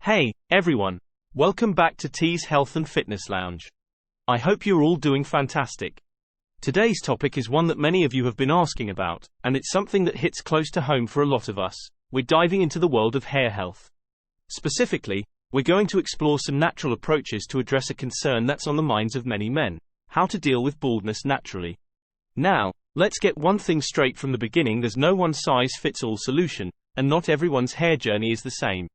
Hey, everyone. Welcome back to T's Health and Fitness Lounge. I hope you're all doing fantastic. Today's topic is one that many of you have been asking about, and it's something that hits close to home for a lot of us. We're diving into the world of hair health. Specifically, we're going to explore some natural approaches to address a concern that's on the minds of many men: how to deal with baldness naturally. Now, let's get one thing straight from the beginning: there's no one-size-fits-all solution, and not everyone's hair journey is the same.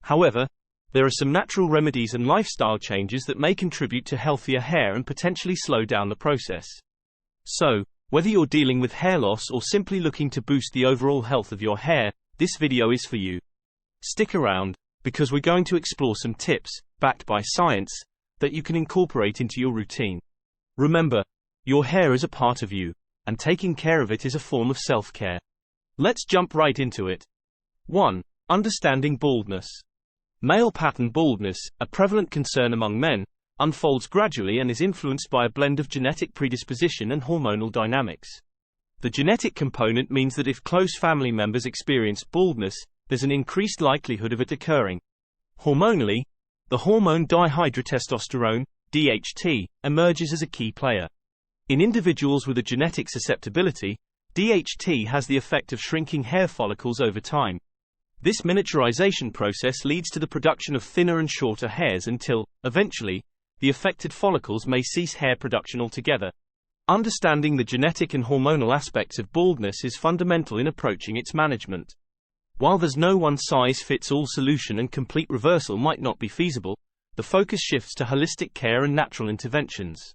However, there are some natural remedies and lifestyle changes that may contribute to healthier hair and potentially slow down the process. So, whether you're dealing with hair loss or simply looking to boost the overall health of your hair, this video is for you. Stick around, because we're going to explore some tips, backed by science, that you can incorporate into your routine. Remember, your hair is a part of you, and taking care of it is a form of self-care. Let's jump right into it. 1. Understanding baldness. Male pattern baldness, a prevalent concern among men, unfolds gradually and is influenced by a blend of genetic predisposition and hormonal dynamics. The genetic component means that if close family members experience baldness, there's an increased likelihood of it occurring. Hormonally, the hormone dihydrotestosterone, DHT, emerges as a key player. In individuals with a genetic susceptibility, DHT has the effect of shrinking hair follicles over time. This miniaturization process leads to the production of thinner and shorter hairs until, eventually, the affected follicles may cease hair production altogether. Understanding the genetic and hormonal aspects of baldness is fundamental in approaching its management. While there's no one-size-fits-all solution and complete reversal might not be feasible, the focus shifts to holistic care and natural interventions.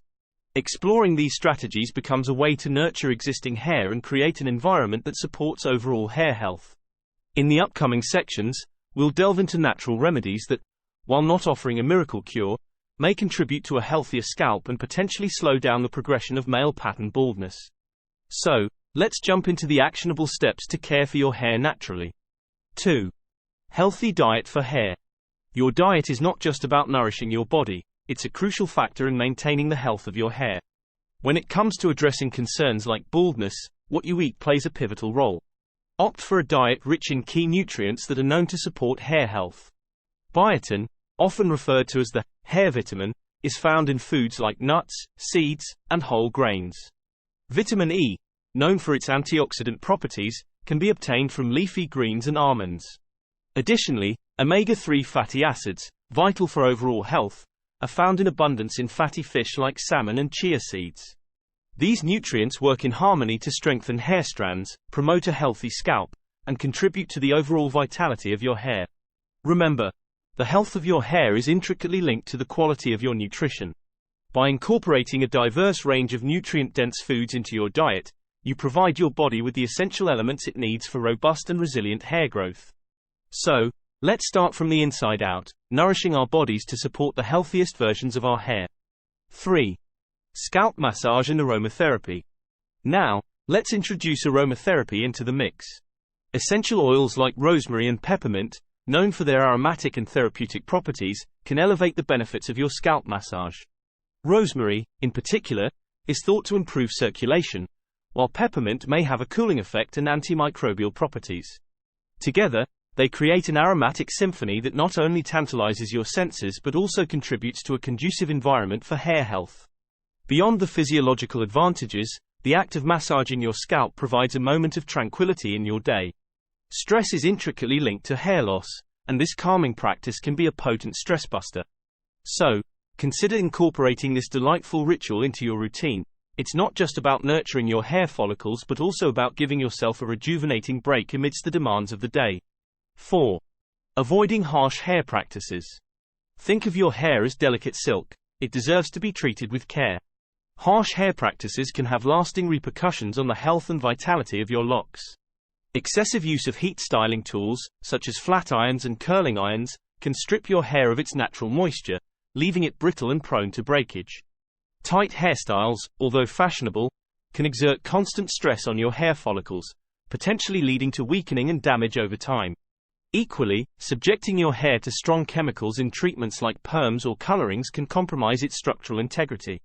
Exploring these strategies becomes a way to nurture existing hair and create an environment that supports overall hair health. In the upcoming sections, we'll delve into natural remedies that, while not offering a miracle cure, may contribute to a healthier scalp and potentially slow down the progression of male pattern baldness. So, let's jump into the actionable steps to care for your hair naturally. 2. Healthy diet for hair. Your diet is not just about nourishing your body, it's a crucial factor in maintaining the health of your hair. When it comes to addressing concerns like baldness, what you eat plays a pivotal role. Opt for a diet rich in key nutrients that are known to support hair health. Biotin, often referred to as the hair vitamin, is found in foods like nuts, seeds, and whole grains. Vitamin E, known for its antioxidant properties, can be obtained from leafy greens and almonds. Additionally, omega-3 fatty acids, vital for overall health, are found in abundance in fatty fish like salmon and chia seeds. These nutrients work in harmony to strengthen hair strands, promote a healthy scalp, and contribute to the overall vitality of your hair. Remember, the health of your hair is intricately linked to the quality of your nutrition. By incorporating a diverse range of nutrient-dense foods into your diet, you provide your body with the essential elements it needs for robust and resilient hair growth. So, let's start from the inside out, nourishing our bodies to support the healthiest versions of our hair. 3. Scalp massage and aromatherapy. Now, let's introduce aromatherapy into the mix. Essential oils like rosemary and peppermint, known for their aromatic and therapeutic properties, can elevate the benefits of your scalp massage. Rosemary, in particular, is thought to improve circulation, while peppermint may have a cooling effect and antimicrobial properties. Together, they create an aromatic symphony that not only tantalizes your senses but also contributes to a conducive environment for hair health. Beyond the physiological advantages, the act of massaging your scalp provides a moment of tranquility in your day. Stress is intricately linked to hair loss, and this calming practice can be a potent stress buster. So, consider incorporating this delightful ritual into your routine. It's not just about nurturing your hair follicles but also about giving yourself a rejuvenating break amidst the demands of the day. 4. Avoiding harsh hair practices. Think of your hair as delicate silk. It deserves to be treated with care. Harsh hair practices can have lasting repercussions on the health and vitality of your locks. Excessive use of heat styling tools, such as flat irons and curling irons, can strip your hair of its natural moisture, leaving it brittle and prone to breakage. Tight hairstyles, although fashionable, can exert constant stress on your hair follicles, potentially leading to weakening and damage over time. Equally, subjecting your hair to strong chemicals in treatments like perms or colorings can compromise its structural integrity.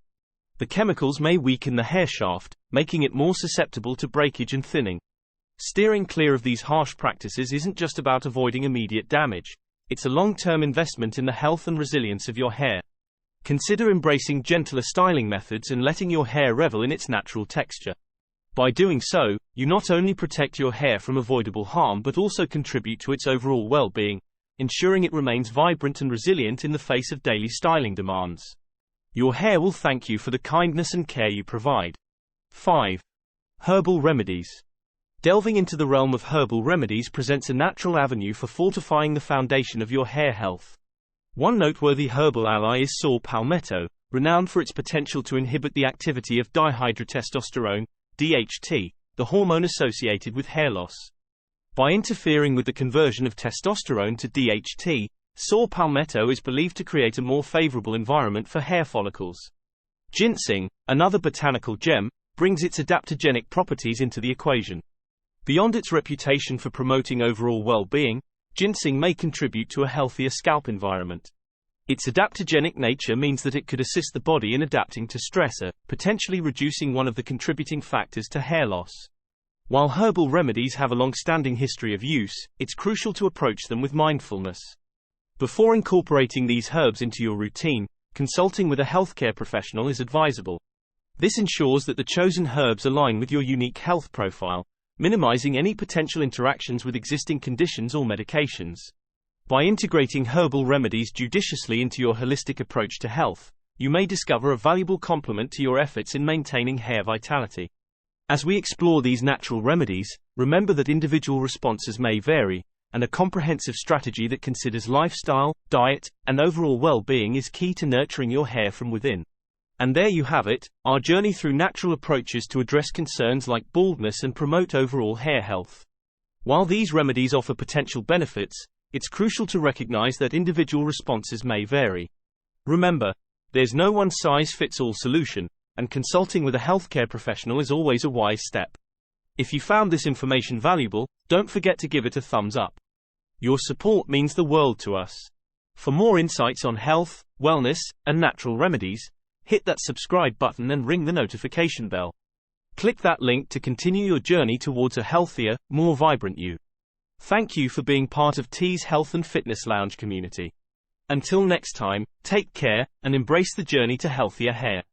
The chemicals may weaken the hair shaft, making it more susceptible to breakage and thinning. Steering clear of these harsh practices isn't just about avoiding immediate damage. It's a long-term investment in the health and resilience of your hair. Consider embracing gentler styling methods and letting your hair revel in its natural texture. By doing so, you not only protect your hair from avoidable harm but also contribute to its overall well-being, ensuring it remains vibrant and resilient in the face of daily styling demands. Your hair will thank you for the kindness and care you provide. 5. Herbal remedies. Delving into the realm of herbal remedies presents a natural avenue for fortifying the foundation of your hair health. One noteworthy herbal ally is saw palmetto, renowned for its potential to inhibit the activity of dihydrotestosterone, DHT, the hormone associated with hair loss. By interfering with the conversion of testosterone to DHT, saw palmetto is believed to create a more favorable environment for hair follicles. Ginseng, another botanical gem, brings its adaptogenic properties into the equation. Beyond its reputation for promoting overall well-being, ginseng may contribute to a healthier scalp environment. Its adaptogenic nature means that it could assist the body in adapting to stressor, potentially reducing one of the contributing factors to hair loss. While herbal remedies have a long-standing history of use, it's crucial to approach them with mindfulness. Before incorporating these herbs into your routine, consulting with a healthcare professional is advisable. This ensures that the chosen herbs align with your unique health profile, minimizing any potential interactions with existing conditions or medications. By integrating herbal remedies judiciously into your holistic approach to health, you may discover a valuable complement to your efforts in maintaining hair vitality. As we explore these natural remedies, remember that individual responses may vary, and a comprehensive strategy that considers lifestyle, diet, and overall well-being is key to nurturing your hair from within. And there you have it, our journey through natural approaches to address concerns like baldness and promote overall hair health. While these remedies offer potential benefits, it's crucial to recognize that individual responses may vary. Remember, there's no one-size-fits-all solution, and consulting with a healthcare professional is always a wise step. If you found this information valuable, don't forget to give it a thumbs up. Your support means the world to us. For more insights on health, wellness, and natural remedies, hit that subscribe button and ring the notification bell. Click that link to continue your journey towards a healthier, more vibrant you. Thank you for being part of T's Health and Fitness Lounge community. Until next time, take care, and embrace the journey to healthier hair.